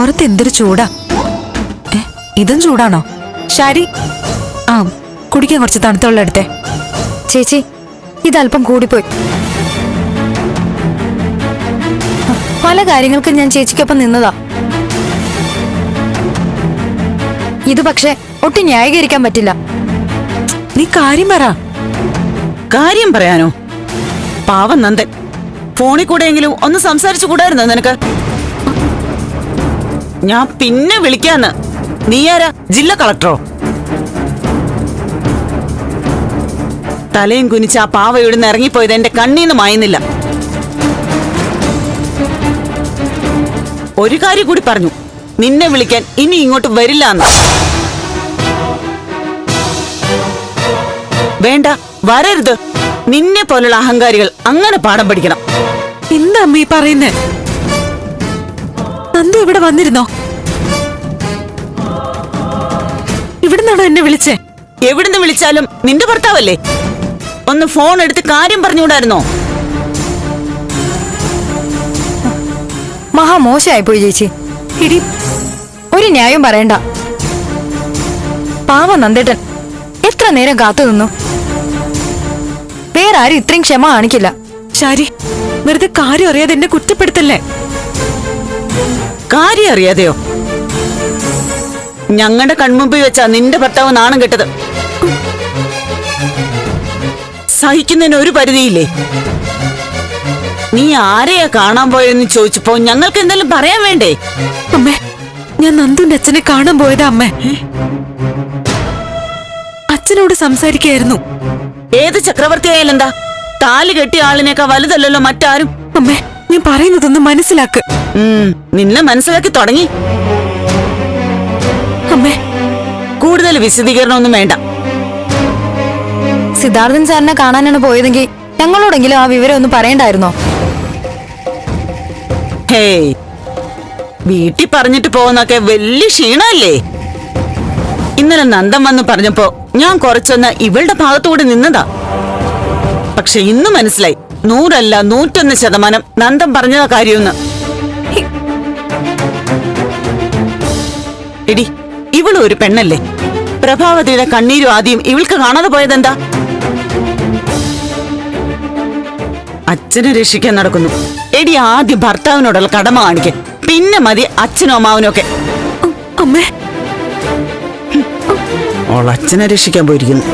പുറത്ത് എന്തൊരു ചൂടാ. ഇതും ചൂടാണോ? ശാരി, ആ കുടിക്കാൻ കുറച്ച് തണുത്തുള്ള എടുത്തേ. ചേച്ചി, ഇതല്പം കൂടിപ്പോയി. പല കാര്യങ്ങൾക്കും ഞാൻ ചേച്ചിക്കൊപ്പം നിന്നതാ. ഇത് പക്ഷെ ഒട്ടും ന്യായീകരിക്കാൻ പറ്റില്ല. നീ കാര്യം പറ. കാര്യം പറയാനോ? പാവം നന്ദൻ, ഫോണിൽ കൂടെയെങ്കിലും ഒന്ന് സംസാരിച്ചു കൂടായിരുന്നോ നിനക്ക്? ഞാൻ പിന്നെ വിളിക്കാന്ന്. നീ ആരാ, ജില്ലാ കളക്ടറോ? തലയും കുനിച്ച് ആ പാവ ഇവിടുന്ന് ഇറങ്ങിപ്പോയത് എന്റെ കണ്ണീന്ന് മായുന്നില്ല. ഒരു കാര്യം കൂടി പറഞ്ഞു, നിന്നെ വിളിക്കാൻ ഇനി ഇങ്ങോട്ട് വരില്ല എന്ന്. വേണ്ട, വരരുത്. നിന്നെ പോലുള്ള അഹങ്കാരികൾ അങ്ങനെ പാഠം പഠിക്കണം. എന്താ അമ്മ ഈ പറയുന്നേ? നന്ദു ഇവിടെ വന്നിരുന്നോ? ഇവിടുന്നാണോ എന്നെ വിളിച്ചേ? എവിടുന്ന് വിളിച്ചാലും നിന്റെ ഭർത്താവല്ലേ. ഒന്ന് ഫോൺ എടുത്ത് കാര്യം പറഞ്ഞുകൂടായിരുന്നോ? മഹാ മോശമായിപ്പോയി ചേച്ചി. ഇടി, ഒരു ന്യായം പറയണ്ട. പാവ നന്ദേട്ടൻ എത്ര നേരം കാത്തു നിന്നു. വേറെ ആരും ഇത്രയും ക്ഷമ കാണിക്കില്ല. ശാരി, വെറുതെ കാര്യം അറിയാതെ എന്നെ കുറ്റപ്പെടുത്തല്ലേ. കാര്യം അറിയാതെയോ? ഞങ്ങളുടെ കൺമുമ്പിൽ വെച്ചാ നിന്റെ ഭർത്താവ് നാണം കെട്ടത്. സഹിക്കുന്നതിന് ഒരു പരിധിയില്ലേ? നീ ആരെയാ കാണാൻ പോയെന്ന് ചോദിച്ചപ്പോ ഞങ്ങൾക്ക് എന്തെങ്കിലും പറയാൻ വേണ്ടേ? അമ്മേ, ഞാൻ നന്ദുന്റെ അച്ഛനെ കാണാൻ പോയതാ അമ്മേ. അച്ഛനോട് സംസാരിക്കായിരുന്നു. ഏത് ചക്രവർത്തി ആയാലെന്താ? താലി കെട്ടിയ ആളിനേക്കാ വലുതല്ലല്ലോ മറ്റാരും. അമ്മേ, ഞാൻ പറയുന്നതൊന്ന് മനസ്സിലാക്ക്. നിന്നെ മനസ്സിലാക്കി തുടങ്ങി. അമ്മേ, കൂടുതൽ വിശദീകരണമൊന്നും വേണ്ട. സിദ്ധാർത്ഥൻ സാറിനെ കാണാനാണ് പോയതെങ്കിൽ ഞങ്ങളോടെങ്കിലും ആ വിവരം ഒന്ന് പറയണ്ടായിരുന്നോ? ഹേയ്, വീട്ടിൽ പറഞ്ഞിട്ട് പോകുന്നൊക്കെ വലിയ ക്ഷീണല്ലേ? ഇന്നലെ നന്ദൻ വന്ന് പറഞ്ഞപ്പോ ഞാൻ കുറച്ചൊന്ന് ഇവളുടെ ഭാഗത്തുകൂടി നിന്നതാ. പക്ഷെ ഇന്ന് മനസ്സിലായി, 100 അല്ല 101% നന്ദൻ പറഞ്ഞതാ കാര്യമെന്ന്. എടി, ഇവളും ഒരു പെണ്ണല്ലേ. പ്രഭാവതിയുടെ കണ്ണീരും ആദ്യം ഇവൾക്ക് കാണാതെ പോയതെന്താ? അച്ഛനെ രക്ഷിക്കാൻ നടക്കുന്നു. എടി, ആദ്യം ഭർത്താവിനോടുള്ള കടമ കാണിക്കാൻ, പിന്നെ മതി അച്ഛനും അമ്മാവനും ഒക്കെ. അമ്മേ, ഓൾ അച്ഛനെ രക്ഷിക്കാൻ പോയിരിക്കുന്നു.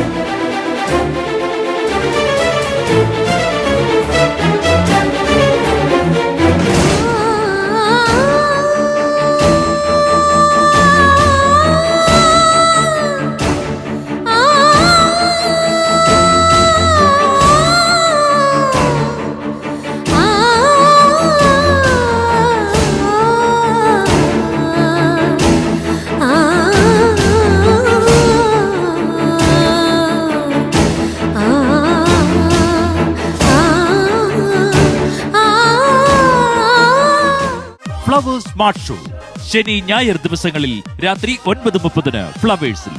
ഫ്ലവേഴ്സ് സ്മാർട്ട് ഷോ ശനി ഞായർ ദിവസങ്ങളിൽ രാത്രി 9:30 ഫ്ലവേഴ്സിൽ.